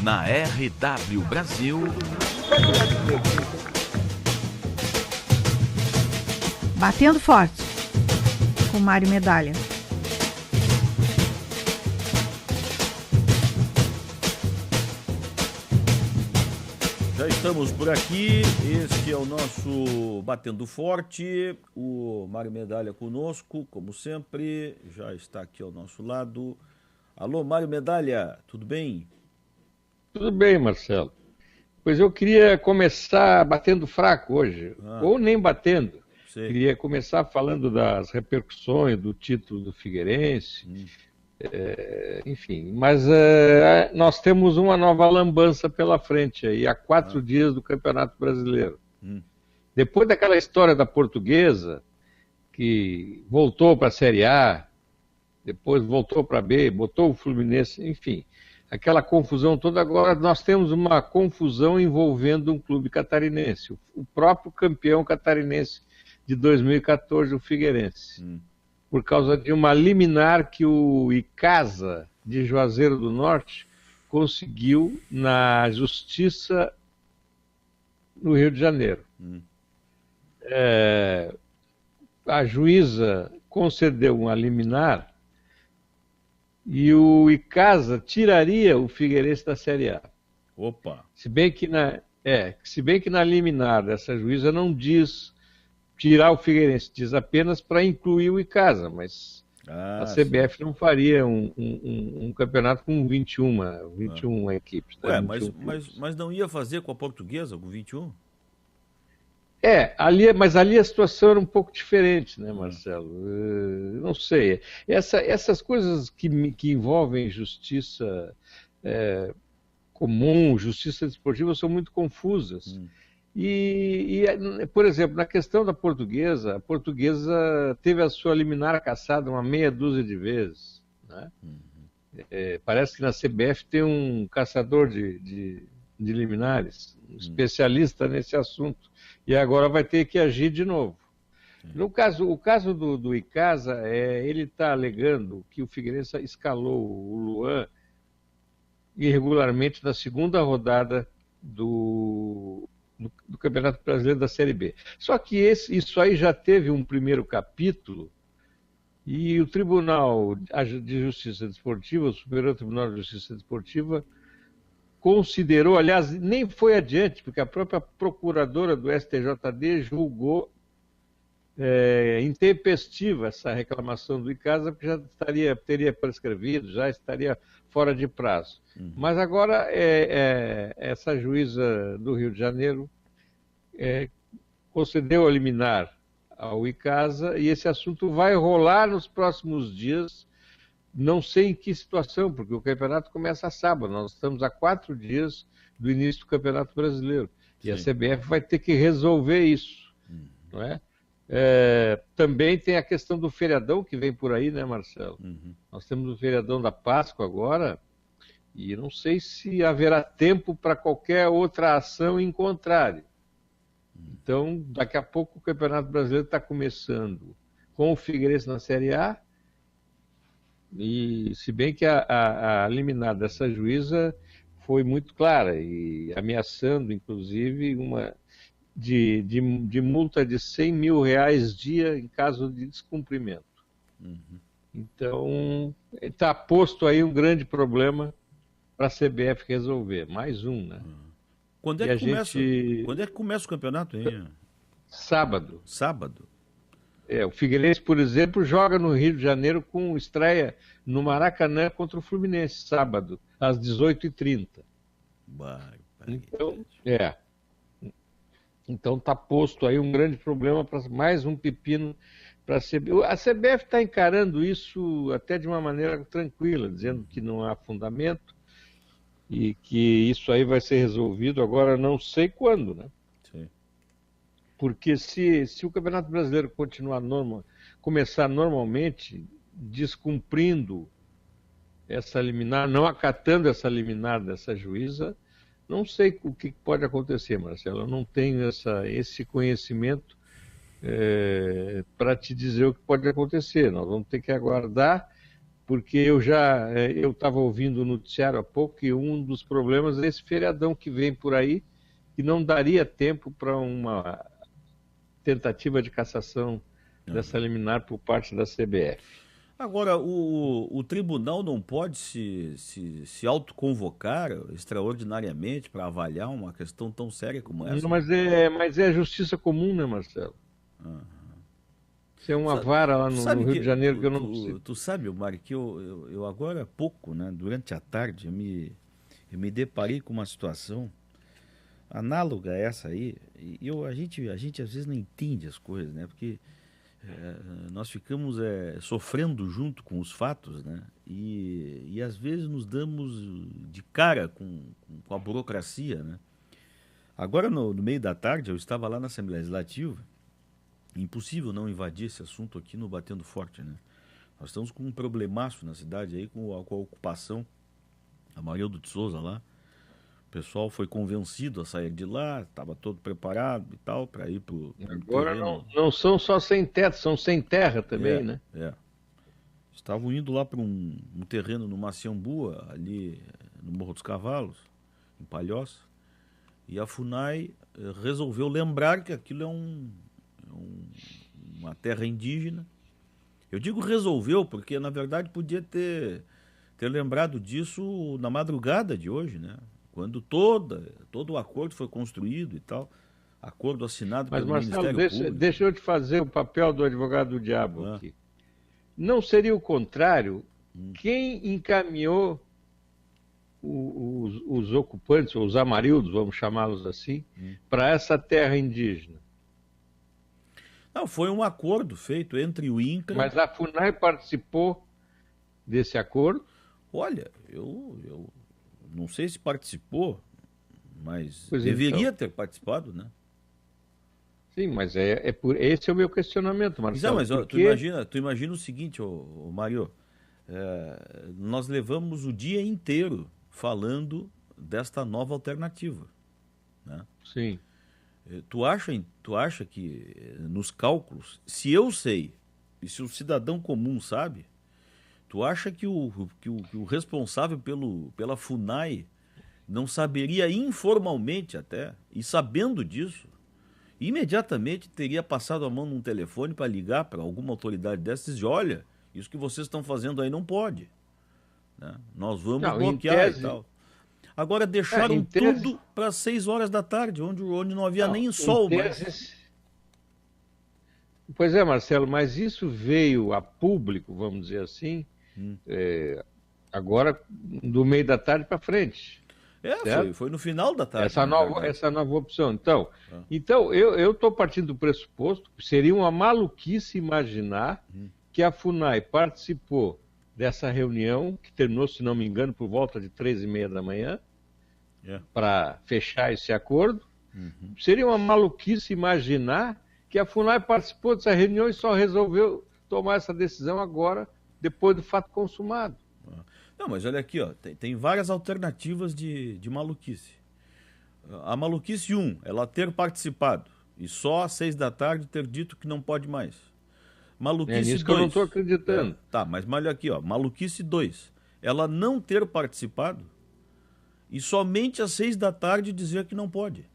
Na RW Brasil. Batendo forte com Mário Medalha. Já estamos por aqui, este é o nosso Batendo Forte, o Mário Medalha conosco, como sempre, já está aqui ao nosso lado. Alô, Mário Medalha, tudo bem? Tudo bem, Marcelo. Pois eu queria começar batendo fraco hoje, ou nem batendo. Sei. Queria começar falando das repercussões do título do Figueirense, enfim. Mas nós temos uma nova lambança pela frente aí, há 4 dias do Campeonato Brasileiro. Depois daquela história da Portuguesa, que voltou para a Série A, depois voltou para a B, botou o Fluminense, enfim, aquela confusão toda. Agora nós temos uma confusão envolvendo um clube catarinense, o próprio campeão catarinense de 2014, o Figueirense, por causa de uma liminar que o Icasa de Juazeiro do Norte conseguiu na Justiça no Rio de Janeiro. A juíza concedeu uma liminar e o Icasa tiraria o Figueirense da Série A. Opa! Se bem que na liminar dessa juíza não diz tirar o Figueirense, diz apenas para incluir o Icasa, mas a CBF não faria um campeonato com 21 equipes. Ué, mas não ia fazer com a Portuguesa, com 21? Mas ali a situação era um pouco diferente, né, Marcelo? Não sei. Essas coisas que envolvem justiça comum, justiça desportiva, são muito confusas. Por exemplo, na questão da Portuguesa, a Portuguesa teve a sua liminar cassada uma meia dúzia de vezes, né? Parece que na CBF tem um caçador de liminares, um especialista nesse assunto, e agora vai ter que agir de novo. O caso do Icasa, ele está alegando que o Figueirense escalou o Luan irregularmente na segunda rodada do Campeonato Brasileiro da Série B. Só que isso aí já teve um primeiro capítulo e o Tribunal de Justiça Desportiva, o Superior Tribunal de Justiça Desportiva, considerou, aliás, nem foi adiante, porque a própria procuradora do STJD julgou intempestiva essa reclamação do Icasa, porque já teria prescrevido, já estaria fora de prazo. Mas agora essa juíza do Rio de Janeiro concedeu a liminar ao Icasa e esse assunto vai rolar nos próximos dias. Não sei em que situação, porque o campeonato começa sábado. Nós estamos a 4 dias do início do Campeonato Brasileiro. Sim. E a CBF vai ter que resolver isso. Não é? Também tem a questão do feriadão que vem por aí, né, Marcelo? Nós temos o feriadão da Páscoa agora e não sei se haverá tempo para qualquer outra ação em contrário. Então, daqui a pouco o Campeonato Brasileiro está começando com o Figueirense na Série A. E se bem que a liminar dessa juíza foi muito clara e ameaçando, inclusive, uma de multa de R$100 mil dia em caso de descumprimento. Então, está posto aí um grande problema para a CBF resolver. Mais um, né? Quando é que começa o campeonato aí? Sábado. Sábado? O Figueirense, por exemplo, joga no Rio de Janeiro com estreia no Maracanã contra o Fluminense, sábado, às 18h30. Então está posto aí um grande problema, mais um pepino para a CBF. A CBF está encarando isso até de uma maneira tranquila, dizendo que não há fundamento e que isso aí vai ser resolvido agora não sei quando, né? Porque se o Campeonato Brasileiro começar normalmente, descumprindo essa liminar, não acatando essa liminar dessa juíza, não sei o que pode acontecer, Marcelo. Eu não tenho esse conhecimento para te dizer o que pode acontecer. Nós vamos ter que aguardar, porque eu estava ouvindo o noticiário há pouco que um dos problemas é esse feriadão que vem por aí, que não daria tempo para uma tentativa de cassação dessa liminar por parte da CBF. Agora, o tribunal não pode se autoconvocar extraordinariamente para avaliar uma questão tão séria como essa? Não, mas é justiça comum, né, Marcelo? Isso é uma vara lá no Rio de Janeiro que eu não sei. Tu sabe, Mário, que eu agora há pouco, né, durante a tarde, eu me deparei com uma situação análoga a essa aí. E a gente às vezes não entende as coisas, né? Porque nós ficamos sofrendo junto com os fatos, né? E às vezes nos damos de cara com a burocracia, né? Agora, no meio da tarde, eu estava lá na Assembleia Legislativa. Impossível não invadir esse assunto aqui no Batendo Forte, né? Nós estamos com um problemaço na cidade aí com a ocupação. A Marildo de Souza lá. O pessoal foi convencido a sair de lá, estava todo preparado e tal, para ir para o Agora não são só sem teto, são sem terra também, né? Estavam indo lá para um terreno no Maciambua, ali no Morro dos Cavalos, em Palhoça, e a FUNAI resolveu lembrar que aquilo é uma terra indígena. Eu digo resolveu, porque na verdade podia ter lembrado disso na madrugada de hoje, né? Quando todo o acordo foi construído e tal, acordo assinado pelo Ministério Público. Deixa eu te fazer o papel do advogado do diabo aqui. Não seria o contrário? Quem encaminhou os ocupantes, ou os amarildos, vamos chamá-los assim, para essa terra indígena? Não, foi um acordo feito entre o INCRA... Mas a FUNAI participou desse acordo? Olha, eu não sei se participou, mas pois deveria então ter participado, né? Sim, mas esse é o meu questionamento, Marcelo. Mas tu imagina o seguinte, Mário, nós levamos o dia inteiro falando desta nova alternativa, né? Sim. Tu acha que nos cálculos, se eu sei, e se o cidadão comum sabe, tu acha que o responsável pela FUNAI não saberia informalmente até, e sabendo disso, imediatamente teria passado a mão num telefone para ligar para alguma autoridade dessas e dizer, olha, isso que vocês estão fazendo aí não pode, né? Nós vamos bloquear e tal. Agora deixaram tudo para 6 horas da tarde, onde não havia nem sol mais. Pois é, Marcelo, mas isso veio a público, vamos dizer assim, agora do meio da tarde para frente. Foi no final da tarde. Essa nova opção. Então eu estou partindo do pressuposto que seria uma maluquice imaginar que a FUNAI participou dessa reunião, que terminou, se não me engano, por volta de 3h30 da manhã, para fechar esse acordo. Seria uma maluquice imaginar que a FUNAI participou dessa reunião e só resolveu tomar essa decisão agora, depois do fato consumado. Não, mas olha aqui, tem várias alternativas de maluquice. A maluquice 1, ela ter participado e só às 6 da tarde ter dito que não pode mais. Maluquice nisso 2. que eu não estou acreditando. Mas olha aqui, maluquice 2. Ela não ter participado e somente às 6 da tarde dizer que não pode.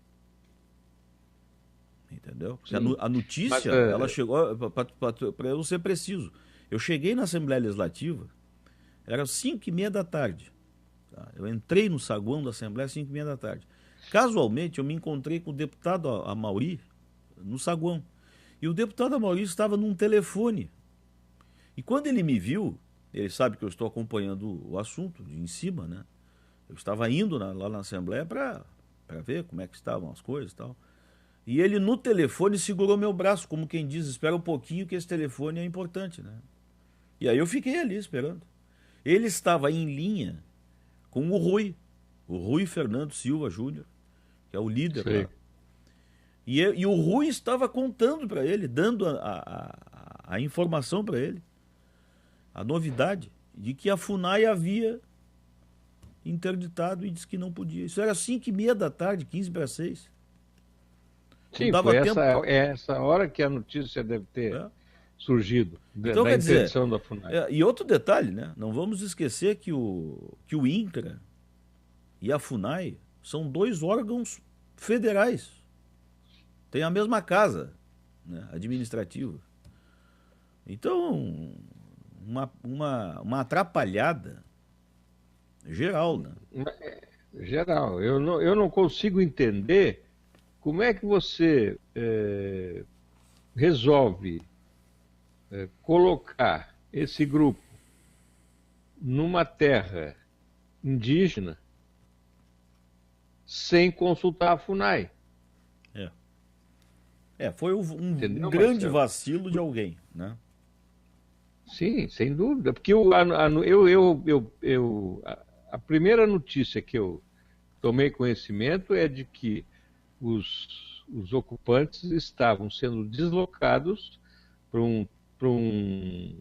Entendeu? A notícia, ela chegou, para eu ser preciso, eu cheguei na Assembleia Legislativa, era 5h30 da tarde. Tá? Eu entrei no saguão da Assembleia às 5h30 da tarde. Casualmente, eu me encontrei com o deputado Amaury no saguão. E o deputado Amaury estava num telefone. E quando ele me viu, ele sabe que eu estou acompanhando o assunto de em cima, né? Eu estava indo lá na Assembleia para ver como é que estavam as coisas e tal. E ele no telefone segurou meu braço, como quem diz, espera um pouquinho que esse telefone é importante, né? E aí eu fiquei ali esperando. Ele estava em linha com o Rui Fernando Silva Júnior, que é o líder lá. E o Rui estava contando para ele, dando a informação para ele, a novidade de que a FUNAI havia interditado e disse que não podia. Isso era 5h30 da tarde, 15 para 6. Sim, foi essa hora que a notícia deve ter surgido Então, da quer dizer, interdição da FUNAI. e outro detalhe, né? Não vamos esquecer que o INCRA e a FUNAI são dois órgãos federais. Tem a mesma casa, né, administrativa. Então, uma atrapalhada geral, né? Geral. Eu não consigo entender como é que você resolve colocar esse grupo numa terra indígena sem consultar a FUNAI. Foi um Entendeu, grande Marcelo? vacilo de alguém, né? Sim, sem dúvida. Porque a primeira notícia que eu tomei conhecimento é de que os ocupantes estavam sendo deslocados para um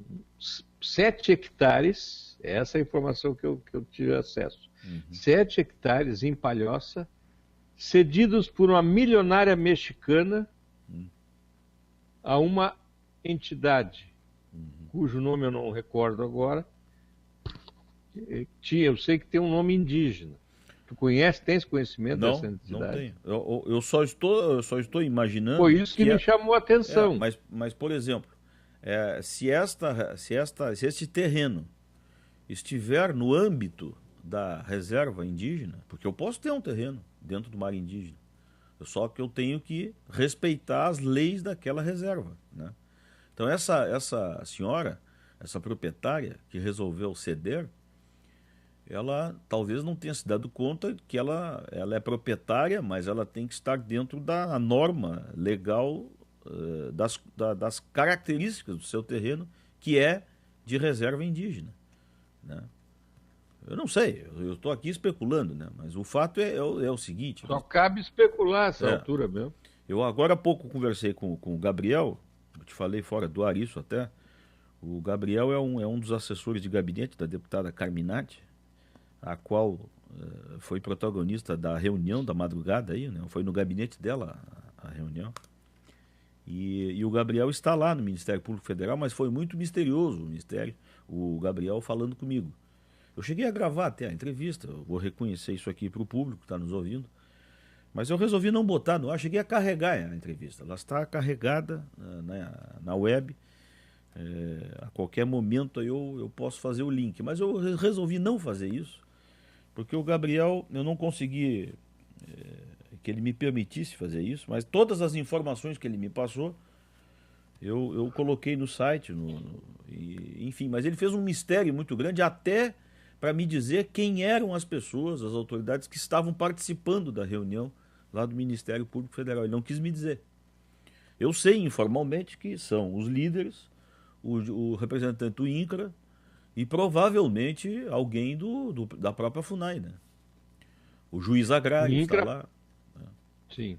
7 hectares, essa é a informação que eu tive acesso, 7 hectares em Palhoça, cedidos por uma milionária mexicana a uma entidade, cujo nome eu não recordo agora. Eu sei que tem um nome indígena. Tu tens conhecimento dessa entidade? Não tenho. Eu só estou imaginando. Foi isso que me chamou a atenção. Mas, por exemplo, se este terreno estiver no âmbito da reserva indígena, porque eu posso ter um terreno dentro do mar indígena, só que eu tenho que respeitar as leis daquela reserva, né? Então essa senhora, essa proprietária que resolveu ceder, ela talvez não tenha se dado conta que ela é proprietária, mas ela tem que estar dentro da norma legal das características do seu terreno, que é de reserva indígena, né? Eu não sei, eu estou aqui especulando, né? Mas o fato é o seguinte... Só cabe especular essa altura mesmo. Eu agora há pouco conversei com o Gabriel, eu te falei fora do ar isso até. O Gabriel é um dos assessores de gabinete da deputada Carminati, a qual foi protagonista da reunião da madrugada aí, né? Foi no gabinete dela a reunião. E o Gabriel está lá no Ministério Público Federal, mas foi muito misterioso o Gabriel falando comigo. Eu cheguei a gravar até a entrevista, eu vou reconhecer isso aqui para o público que está nos ouvindo, mas eu resolvi não botar no ar, cheguei a carregar a entrevista. Ela está carregada na web, a qualquer momento eu posso fazer o link, mas eu resolvi não fazer isso, porque o Gabriel, eu não consegui que ele me permitisse fazer isso, mas todas as informações que ele me passou, eu coloquei no site, enfim, mas ele fez um mistério muito grande até para me dizer quem eram as pessoas, as autoridades que estavam participando da reunião lá do Ministério Público Federal. Ele não quis me dizer. Eu sei informalmente que são os líderes, o representante do INCRA e provavelmente alguém da própria FUNAI, né? O juiz agrário está lá. Sim.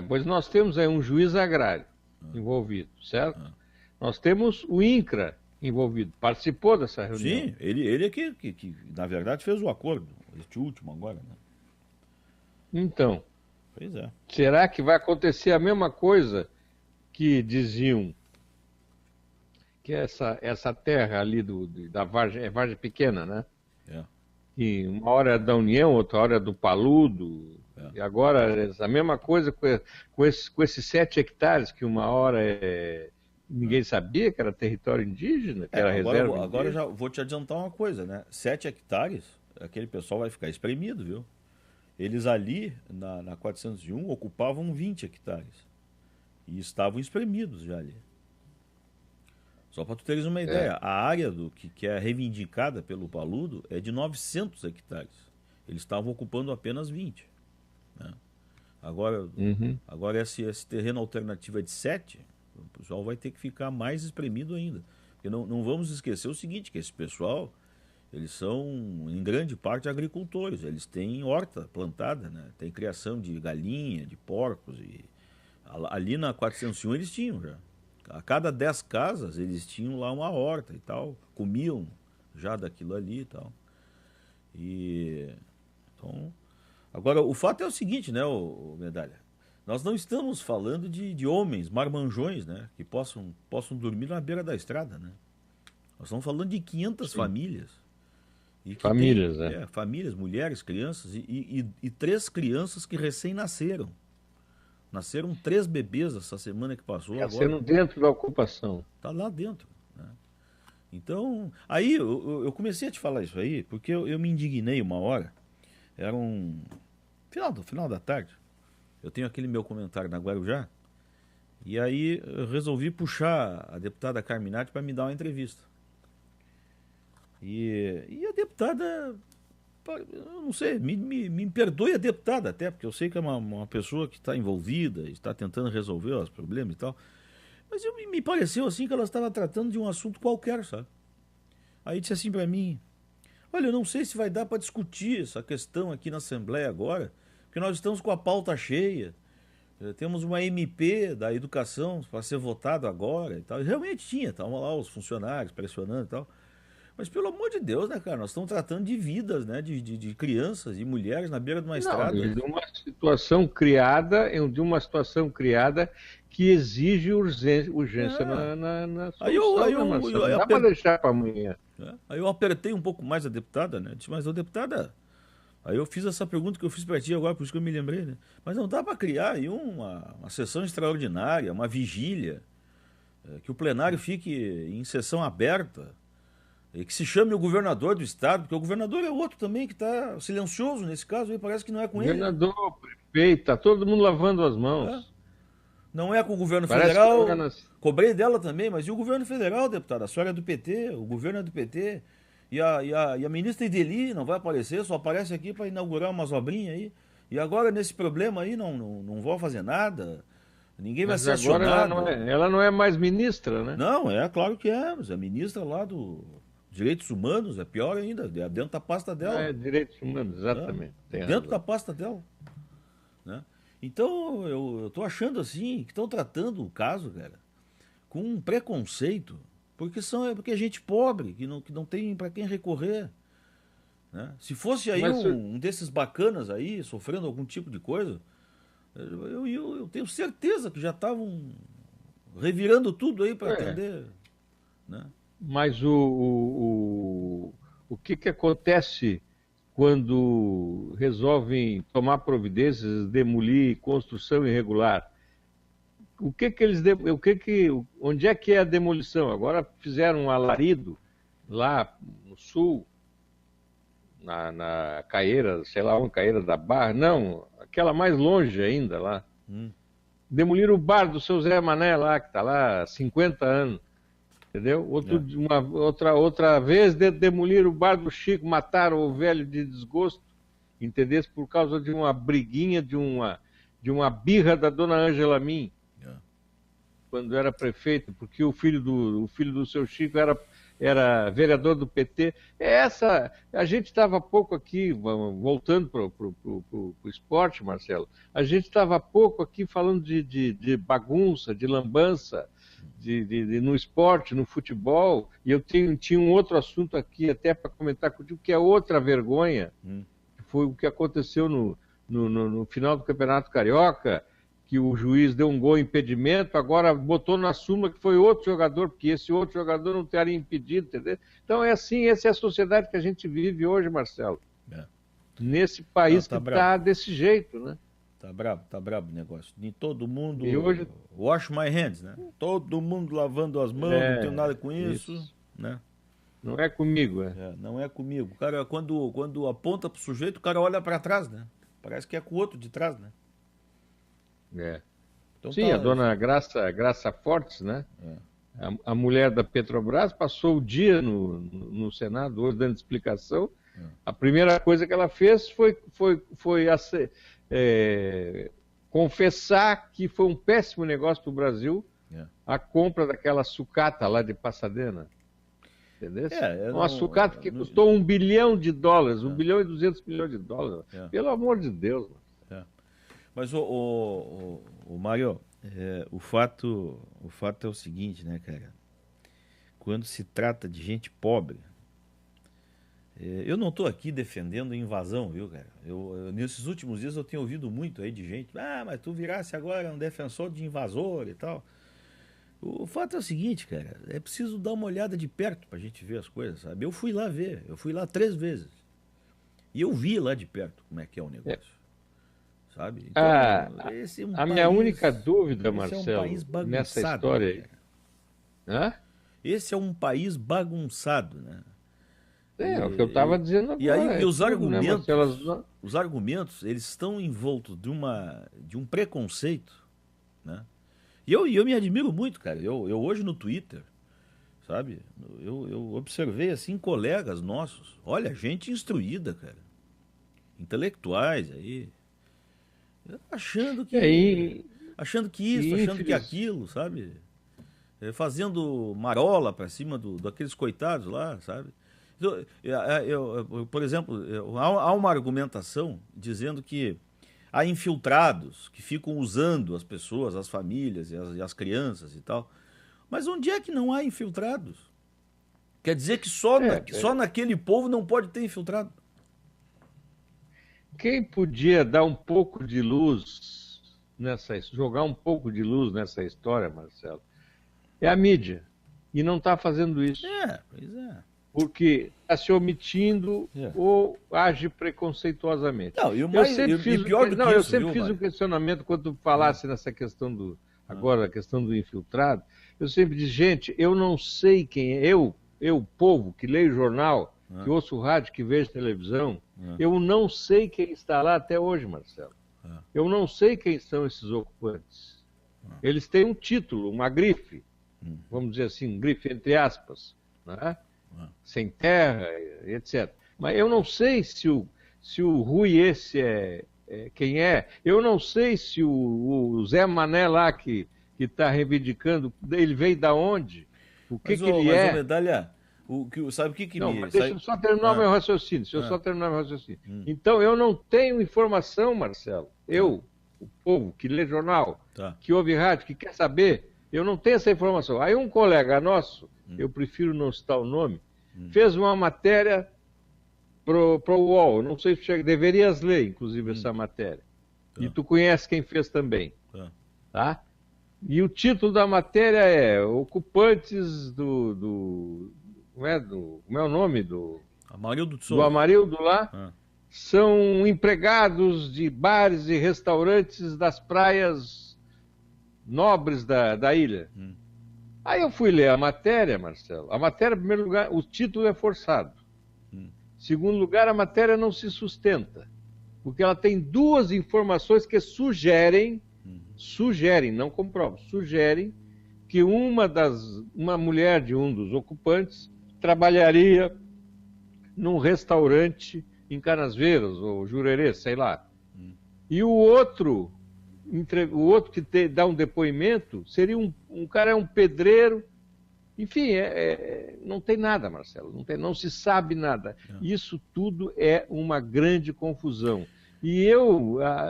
Pois nós temos aí um juiz agrário envolvido, certo? Nós temos o INCRA envolvido, participou dessa reunião. Sim, ele é que na verdade fez o acordo, este último agora, né? Então, pois é. Será que vai acontecer a mesma coisa que diziam que essa terra ali da Vargem, Vargem Pequena, né? E uma hora é da União, outra hora é do Paludo, e agora a mesma coisa com esses 7 hectares, que uma hora ninguém sabia que era território indígena, que era reserva indígena. Agora já vou te adiantar uma coisa, né? 7 hectares, aquele pessoal vai ficar espremido, viu? Eles ali, na 401, ocupavam 20 hectares. E estavam espremidos já ali. Só para tu teres uma ideia, a área que é reivindicada pelo Paludo é de 900 hectares. Eles estavam ocupando apenas 20. Né? Agora esse terreno alternativo é de 7, o pessoal vai ter que ficar mais espremido ainda. Porque não vamos esquecer o seguinte, que esse pessoal, eles são, em grande parte, agricultores. Eles têm horta plantada, né? Tem criação de galinha, de porcos. Ali na 401 eles tinham já. A cada 10 casas eles tinham lá uma horta e tal. Comiam já daquilo ali e tal. Então, agora, o fato é o seguinte, né, o Medalha? Nós não estamos falando de homens marmanjões, né? Que possam dormir na beira da estrada, né? Nós estamos falando de 500 famílias. E que Famílias, tem, famílias, mulheres, crianças e 3 crianças que recém-nasceram. Nasceram 3 bebês essa semana que passou. Nasceram agora dentro da ocupação. Está lá dentro, né? Então, aí eu comecei a te falar isso aí, porque eu me indignei uma hora. Era um final da tarde. Eu tenho aquele meu comentário na Guarujá. E aí eu resolvi puxar a deputada Carminati para me dar uma entrevista. E a deputada, eu não sei, me perdoe a deputada até, porque eu sei que é uma pessoa que está envolvida, está tentando resolver os problemas e tal. Mas me pareceu assim que ela estava tratando de um assunto qualquer, sabe? Aí disse assim para mim: olha, eu não sei se vai dar para discutir essa questão aqui na Assembleia agora, porque nós estamos com a pauta cheia, temos uma MP da educação para ser votado agora e tal. E realmente tinha, estavam lá os funcionários pressionando e tal. Mas pelo amor de Deus, né, cara? Nós estamos tratando de vidas, né? De crianças e mulheres na beira de uma estrada. De uma situação criada que exige urgência na solução. Não dá para deixar para amanhã. Aí eu apertei um pouco mais a deputada, né? Disse, mas ô deputada, aí eu fiz essa pergunta que eu fiz para ti agora, por isso que eu me lembrei, né? Mas não dá para criar aí uma sessão extraordinária, uma vigília, que o plenário fique em sessão aberta, e que se chame o governador do estado, porque o governador é outro também que está silencioso nesse caso, e parece que não é com ele. Governador, prefeito, está todo mundo lavando as mãos. Não é com o governo federal. Cobrei dela também, mas e o governo federal, deputada? A senhora é do PT, o governo é do PT. E a ministra Ideli não vai aparecer, só aparece aqui para inaugurar umas obrinhas aí. E agora, nesse problema aí, não vão fazer nada. Ninguém vai ser acionado. Agora ela não é mais ministra, né? Não, claro que é. Mas é ministra lá do Direitos Humanos, é pior ainda, é dentro da pasta dela. É, Direitos Humanos, exatamente. Dentro da pasta dela. Né? Então, eu estou achando assim, que estão tratando o caso, cara, com um preconceito, porque é gente pobre, que não tem para quem recorrer. Né? Se fosse aí um desses bacanas aí, sofrendo algum tipo de coisa, eu tenho certeza que já estavam revirando tudo aí para atender. Né? Mas o que acontece quando resolvem tomar providências, demolir construção irregular? Onde é que é a demolição? Agora fizeram um alarido lá no sul, na Caeira, sei lá, uma Caeira da Barra, não, aquela mais longe ainda lá. Demoliram o bar do seu Zé Mané lá, que está lá há 50 anos. Entendeu? Outra vez demoliram o bar do Chico, mataram o velho de desgosto, entendeu? Por causa de uma briguinha, de uma birra da dona Ângela Min, quando era prefeito, porque o filho do seu Chico era vereador do PT. A gente estava há pouco aqui, voltando para o esporte, Marcelo, a gente estava há pouco aqui falando de bagunça, de lambança, no esporte, no futebol, e eu tinha um outro assunto aqui até para comentar contigo, que é outra vergonha, que foi o que aconteceu no final do Campeonato Carioca, que o juiz deu um gol impedimento, agora botou na súmula que foi outro jogador, porque esse outro jogador não teria impedido, entendeu? Então é assim, essa é a sociedade que a gente vive hoje, Marcelo. Nesse país que está desse jeito, né? Tá brabo o negócio. E todo mundo. E hoje... Wash my hands, né? Todo mundo lavando as mãos, não tenho nada com isso. Né? Não é comigo, não é comigo. O cara, quando aponta pro sujeito, o cara olha para trás, né? Parece que é com o outro de trás, né? Então, sim, a dona Graça Fortes, né? A mulher da Petrobras passou o dia no Senado hoje dando explicação. A primeira coisa que ela fez foi confessar que foi um péssimo negócio para o Brasil a compra daquela sucata lá de Pasadena. Entendeu? Uma sucata que custou $1 bilhão, $1 bilhão e 200 milhões de dólares. Pelo amor de Deus. Mas, Mário, o fato é o seguinte, né, cara? Quando se trata de gente pobre, Eu não estou aqui defendendo invasão, viu, cara? Nesses últimos dias eu tenho ouvido muito aí de gente, mas tu virasse agora um defensor de invasor e tal. O fato é o seguinte, cara, é preciso dar uma olhada de perto pra gente ver as coisas, sabe? Eu fui lá ver, eu fui lá 3 vezes. E eu vi lá de perto como é que é o negócio, sabe? Então, esse é um país, minha única dúvida, Marcelo, é um país nessa bagunçado, história aí. Hã? Esse é um país bagunçado, né? É o que eu estava dizendo agora. E aí, os tudo, argumentos, né, Marcelo? os argumentos, eles estão envoltos de um preconceito, né? E eu me admiro muito, cara. Eu hoje no Twitter, sabe? Eu observei, assim, colegas nossos. Olha, gente instruída, cara. Intelectuais aí. Achando que isso, achando que aquilo, sabe? Fazendo marola pra cima daqueles coitados lá, sabe? Por exemplo, há uma argumentação dizendo que há infiltrados que ficam usando as pessoas, as famílias e as crianças e tal. Mas onde é que não há infiltrados? Quer dizer que só naquele povo não pode ter infiltrado? Quem podia dar um pouco de luz jogar um pouco de luz nessa história, Marcelo, é a mídia. E não está fazendo isso. Pois é. Porque está se omitindo ou age preconceituosamente. Não, eu sempre fiz um questionamento quando tu falasse nessa questão agora a questão do infiltrado. Eu sempre disse, gente, eu não sei quem é. Eu, povo, que leio jornal, que ouço rádio, que vejo televisão, eu não sei quem está lá até hoje, Marcelo. Eu não sei quem são esses ocupantes. Eles têm um título, uma grife, vamos dizer assim, um grife entre aspas, né? Sem terra, etc. Mas eu não sei se o Rui esse quem é. Eu não sei se o Zé Mané lá que está reivindicando, ele veio da onde? O que ele é? Medalha, sabe o que não, me... Mas deixa eu só terminar meu raciocínio. Então, eu não tenho informação, Marcelo. O povo que lê jornal, que ouve rádio, que quer saber, eu não tenho essa informação. Aí um colega nosso, eu prefiro não citar o nome, fez uma matéria pro UOL. Não sei se deverias ler, inclusive, essa matéria. E tu conhece quem fez também. Tá? E o título da matéria é Ocupantes como é o nome do Amarildo de Souza. Do Amarildo lá, são empregados de bares e restaurantes das praias nobres da ilha. Aí eu fui ler a matéria, Marcelo. A matéria, em primeiro lugar, o título é forçado. Em segundo lugar, a matéria não se sustenta. Porque ela tem 2 informações que sugerem, não comprovam, sugerem que uma mulher de um dos ocupantes trabalharia num restaurante em Canasvieiras, ou Jurerê, sei lá. E o outro que dá um depoimento seria um cara, um pedreiro. Enfim, não tem nada, Marcelo, não se sabe nada. Isso tudo é uma grande confusão. E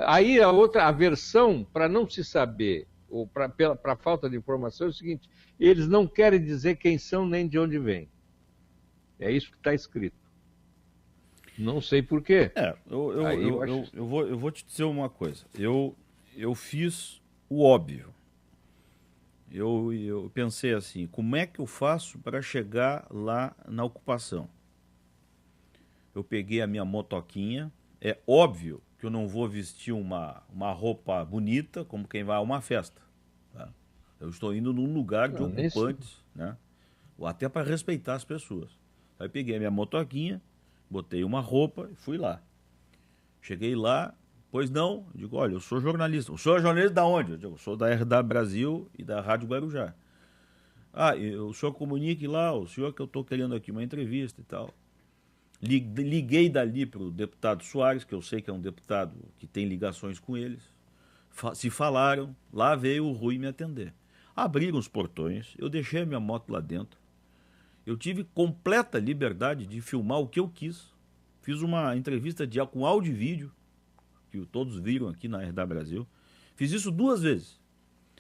aí a versão para não se saber, ou para falta de informação, é o seguinte: eles não querem dizer quem são nem de onde vêm. É isso que está escrito. Não sei por quê. Eu vou te dizer uma coisa. Eu fiz o óbvio. Eu pensei assim, como é que eu faço para chegar lá na ocupação? Eu peguei a minha motoquinha. É óbvio que eu não vou vestir uma roupa bonita como quem vai a uma festa. Tá? Eu estou indo num lugar de ocupantes, né? Até para respeitar as pessoas. Aí peguei a minha motoquinha, botei uma roupa e fui lá. Cheguei lá, pois não, digo, olha, eu sou jornalista. O senhor é jornalista da onde? Eu digo, eu sou da RW Brasil e da Rádio Guarujá. O senhor comunique lá, o senhor que eu estou querendo aqui uma entrevista e tal. Liguei dali para o deputado Soares, que eu sei que é um deputado que tem ligações com eles. Se falaram, lá veio o Rui me atender. Abriram os portões, eu deixei a minha moto lá dentro. Eu tive completa liberdade de filmar o que eu quis. Fiz uma entrevista com áudio e vídeo, que todos viram aqui na RW Brasil. Fiz isso 2 vezes.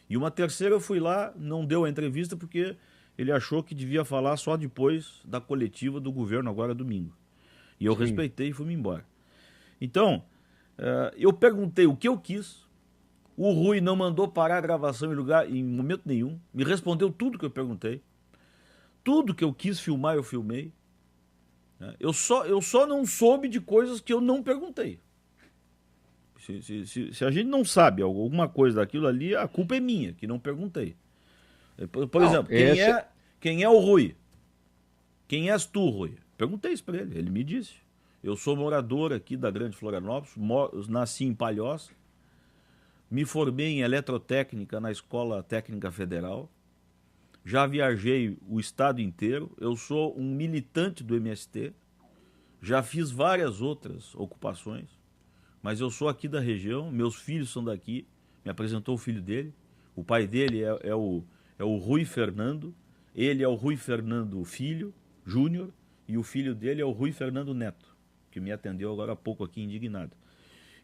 E uma terceira eu fui lá, não deu a entrevista porque ele achou que devia falar só depois da coletiva do governo, agora domingo. E eu respeitei e fui-me embora. Então, eu perguntei o que eu quis. O Rui não mandou parar a gravação em momento nenhum. Me respondeu tudo que eu perguntei. Tudo que eu quis filmar, eu filmei. Eu só não soube de coisas que eu não perguntei. Se a gente não sabe alguma coisa daquilo ali, a culpa é minha, que não perguntei. Por exemplo, quem é o Rui? Quem és tu, Rui? Perguntei isso para ele, ele me disse. Eu sou morador aqui da Grande Florianópolis, nasci em Palhoça, me formei em eletrotécnica na Escola Técnica Federal, já viajei o estado inteiro, eu sou um militante do MST, já fiz várias outras ocupações, mas eu sou aqui da região, meus filhos são daqui, me apresentou o filho dele, o pai dele é o Rui Fernando, ele é o Rui Fernando Filho, Júnior, e o filho dele é o Rui Fernando Neto, que me atendeu agora há pouco aqui indignado.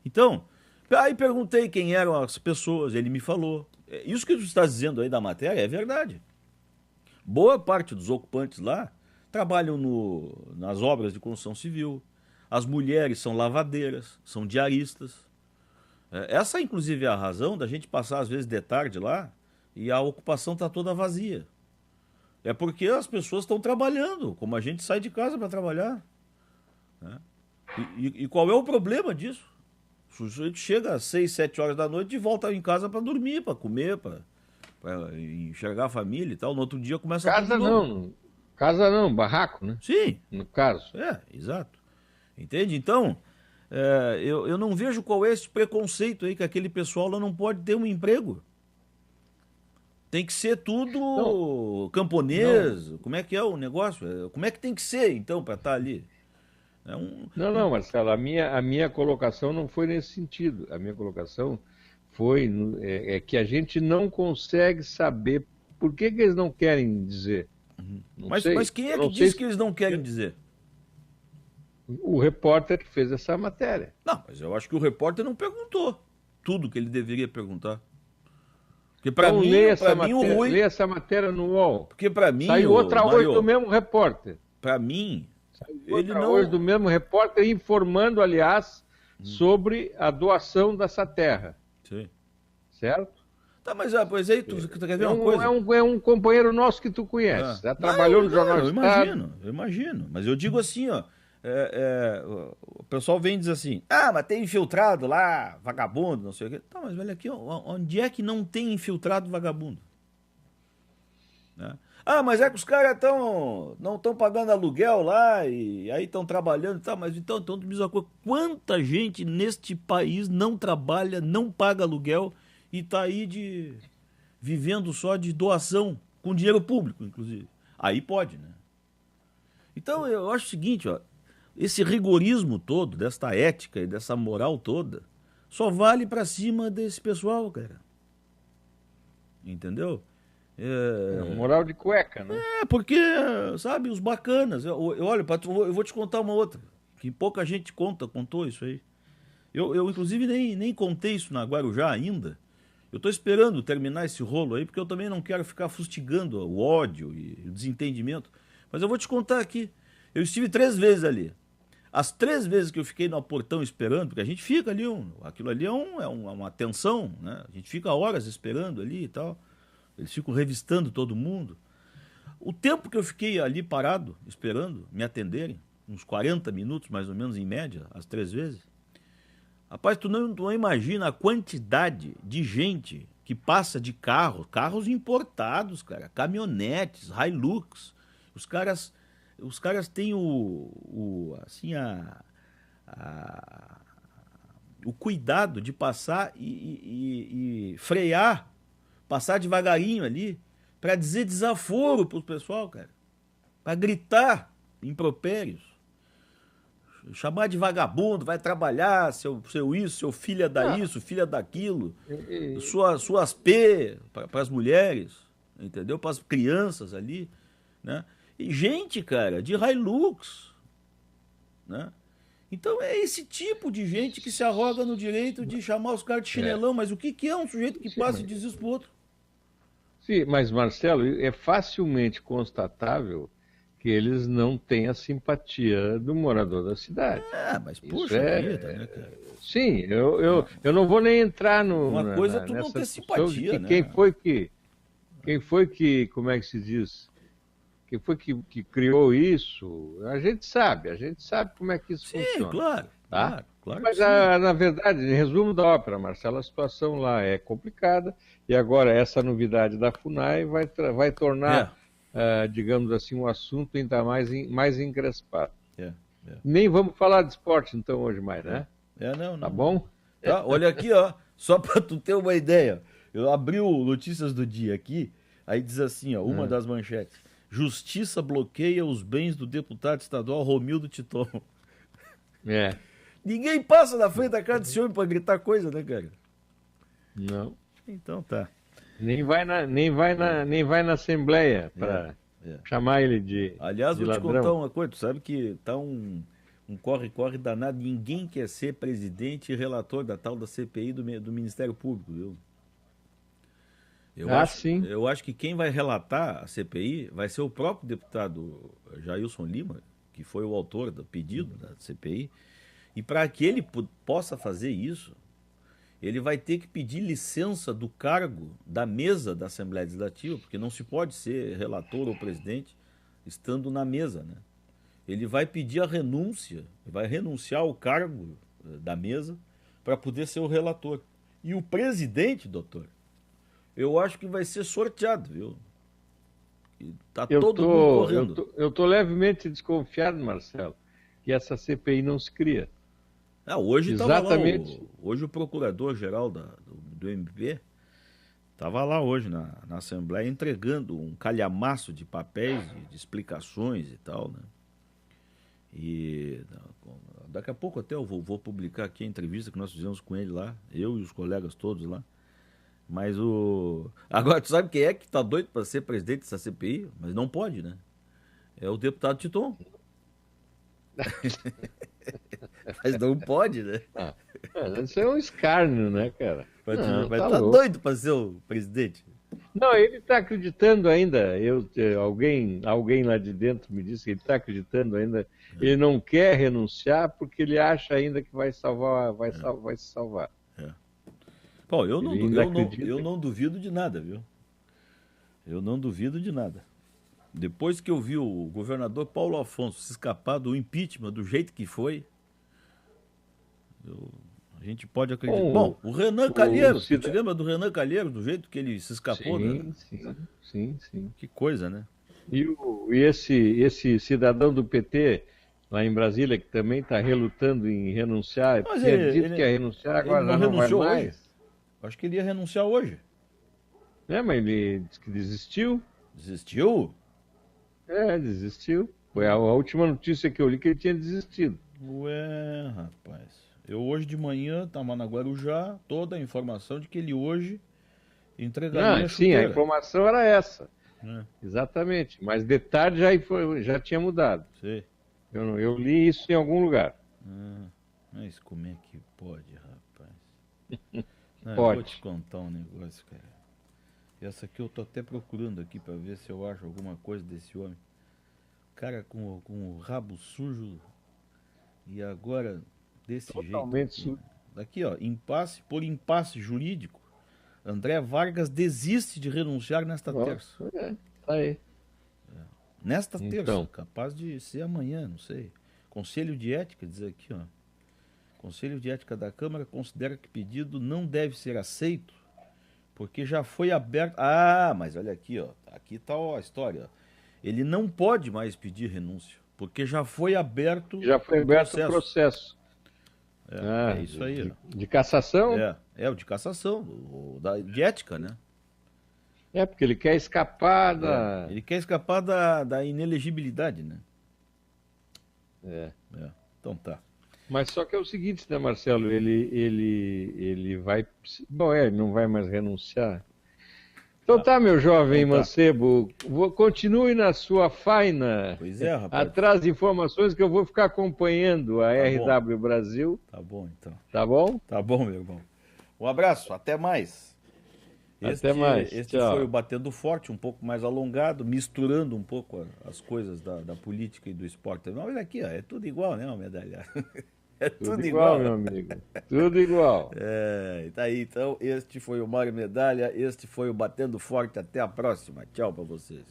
Então, aí perguntei quem eram as pessoas, ele me falou. Isso que tu está dizendo aí da matéria é verdade. Boa parte dos ocupantes lá trabalham nas obras de construção civil. As mulheres são lavadeiras, são diaristas. Essa, inclusive, é a razão da gente passar, às vezes, de tarde lá e a ocupação está toda vazia. É porque as pessoas estão trabalhando, como a gente sai de casa para trabalhar. Né? E qual é o problema disso? O sujeito chega às 6, 7 horas da noite e volta em casa para dormir, para comer, para enxergar a família e tal. No outro dia começa Casa não, barraco, né? Sim. No caso. Exato. Entende? Então, eu não vejo qual é esse preconceito aí que aquele pessoal lá não pode ter um emprego. Tem que ser tudo camponês. Não. Como é que é o negócio? Como é que tem que ser, então, para estar ali? Não, Marcelo, a minha colocação não foi nesse sentido. A minha colocação foi que a gente não consegue saber por que eles não querem dizer. Mas quem é que diz que eles não querem dizer? O repórter que fez essa matéria. Não, mas eu acho que o repórter não perguntou tudo que ele deveria perguntar. Porque para então, mim o Rui... Lê essa matéria no UOL. Porque para mim... Saiu outra hoje do mesmo repórter. Para mim... Ele não... hoje do mesmo repórter informando, aliás, sobre a doação dessa terra. Sim. Certo? Tá, mas pois aí, tu quer ver uma coisa? É um companheiro nosso que tu conhece. Já trabalhou no Jornal do Estado. Eu imagino. Mas eu digo assim, ó. O pessoal vem e diz assim, mas tem infiltrado lá, vagabundo, não sei o quê. Tá, mas olha aqui, onde é que não tem infiltrado vagabundo? Né? Mas é que os caras não estão pagando aluguel lá e aí estão trabalhando e tal, mas então tu me diz uma coisa, quanta gente neste país não trabalha, não paga aluguel e está aí vivendo só de doação, com dinheiro público, inclusive. Aí pode, né? Então eu acho o seguinte, ó, esse rigorismo todo, desta ética e dessa moral toda, só vale para cima desse pessoal, cara. Entendeu? Moral de cueca, né? Porque, sabe, os bacanas. Olha, eu vou te contar uma outra, que pouca gente contou isso aí. Eu inclusive, nem contei isso na Guarujá ainda. Eu estou esperando terminar esse rolo aí, porque eu também não quero ficar fustigando o ódio e o desentendimento. Mas eu vou te contar aqui. Eu estive 3 vezes ali. As 3 vezes que eu fiquei no portão esperando, porque a gente fica ali, aquilo ali é uma tensão, né? A gente fica horas esperando ali e tal. Eles ficam revistando todo mundo. O tempo que eu fiquei ali parado, esperando me atenderem, uns 40 minutos mais ou menos em média, as 3 vezes. Rapaz, tu não imagina a quantidade de gente que passa de carros importados, cara, caminhonetes, Hilux. Os caras têm o cuidado de passar e frear, passar devagarinho ali, para dizer desaforo pro pessoal, cara. Para gritar impropérios. Chamar de vagabundo, vai trabalhar, seu isso, seu filha da isso, filha daquilo. Suas P para as mulheres, entendeu? Para as crianças ali, né? E gente, cara, de Hilux, né? Então é esse tipo de gente que se arroga no direito de chamar os caras de chinelão, mas o que é um sujeito que passa e diz isso pro outro? Sim, mas Marcelo, é facilmente constatável que eles não têm a simpatia do morador da cidade. Mas Isso puxa vida, né, cara? Sim, eu não vou nem entrar Uma coisa é tu não ter simpatia, né? Quem foi que, como é que se diz? Quem foi que criou isso? A gente sabe como é que isso funciona. Claro, tá? claro. Mas, na verdade, em resumo da ópera, Marcelo, a situação lá é complicada e agora essa novidade da FUNAI vai tornar, digamos assim, um assunto ainda mais encrespado. Nem vamos falar de esporte, então, hoje mais, né? Não. Tá bom? Olha aqui, ó, só para tu ter uma ideia. Eu abri o Notícias do Dia aqui, aí diz assim, ó, uma das manchetes. Justiça bloqueia os bens do deputado estadual Romildo Titon. Ninguém passa na frente da casa desse homem para gritar coisa, né, cara? Não. Então tá. Nem vai na Assembleia para chamar ele de Aliás, de vou te ladrão. contar uma coisa. Tu sabe que tá um corre-corre danado. Ninguém quer ser presidente e relator da tal da CPI do Ministério Público, viu? Sim. Eu acho que quem vai relatar a CPI vai ser o próprio deputado Jailson Lima, que foi o autor do pedido da CPI. E para que ele possa fazer isso, ele vai ter que pedir licença do cargo da mesa da Assembleia Legislativa, porque não se pode ser relator ou presidente estando na mesa, né? Ele vai pedir a renúncia, vai renunciar ao cargo da mesa para poder ser o relator. E o presidente, doutor, eu acho que vai ser sorteado, viu? Tá todo mundo correndo. Eu tô levemente desconfiado, Marcelo, que essa CPI não se cria. Hoje Exatamente. Tava lá hoje o procurador-geral do MP estava lá hoje na Assembleia entregando um calhamaço de papéis, de explicações e tal, né? E daqui a pouco até eu vou publicar aqui a entrevista que nós fizemos com ele lá, eu e os colegas todos lá. Mas agora, tu sabe quem é que tá doido para ser presidente dessa CPI? Mas não pode, né? É o deputado Titon. Mas não pode, né? Isso é um escárnio, né, cara? Mas tá doido para ser o presidente. Não, ele está acreditando ainda. Alguém lá de dentro me disse que ele está acreditando ainda. Ele não quer renunciar porque ele acha ainda que vai se salvar. Bom, eu não duvido de nada, viu? Eu não duvido de nada. Depois que eu vi o governador Paulo Afonso se escapar do impeachment do jeito que foi, a gente pode acreditar. Bom, o Renan Calheiros, você te lembra do Renan Calheiros, do jeito que ele se escapou? Sim. Que coisa, né? E esse cidadão do PT lá em Brasília, que também está relutando em renunciar, tinha dito que ia renunciar, agora já não vai mais. Hoje. Acho que ele ia renunciar hoje. Mas ele disse que desistiu. Desistiu? Desistiu. Foi a última notícia que eu li que ele tinha desistido. Ué, rapaz. Eu hoje de manhã estava na Guarujá, toda a informação de que ele hoje entregaria a chuteira. Sim, a informação era essa. Exatamente. Mas de tarde já tinha mudado. Sim. Eu li isso em algum lugar. Mas como é que pode, rapaz? Pode. Eu vou te contar um negócio, cara. Essa aqui eu tô até procurando aqui para ver se eu acho alguma coisa desse homem. Cara com o rabo sujo e agora desse Totalmente jeito. sujo. Daqui, ó, por impasse jurídico, André Vargas desiste de renunciar nesta terça. Tá aí. Nesta terça, capaz de ser amanhã, não sei. Conselho de Ética, diz aqui, ó. Conselho de Ética da Câmara considera que pedido não deve ser aceito porque já foi aberto... mas olha aqui, ó. Aqui tá a história. Ele não pode mais pedir renúncia, porque já foi aberto o processo. É isso aí. De cassação? O de cassação, de ética, né? Porque ele quer escapar da... Ele quer escapar da inelegibilidade, né? Então tá. Mas só que é o seguinte, né, Marcelo? Ele vai... Bom, ele não vai mais renunciar. Então tá, meu jovem mancebo, continue na sua faina. Pois é, rapaz. Atrás de informações que eu vou ficar acompanhando a RW Brasil. Tá bom, então. Tá bom? Tá bom, meu irmão. Um abraço, até mais. Até mais. Este Tchau. foi o Batendo Forte, um pouco mais alongado, misturando um pouco as coisas da política e do esporte. Mas olha aqui, ó, é tudo igual, né, Medalha? É Tudo igual, meu amigo. Tudo igual. Tá aí, então, este foi o Mário Medalha, este foi o Batendo Forte. Até a próxima. Tchau para vocês.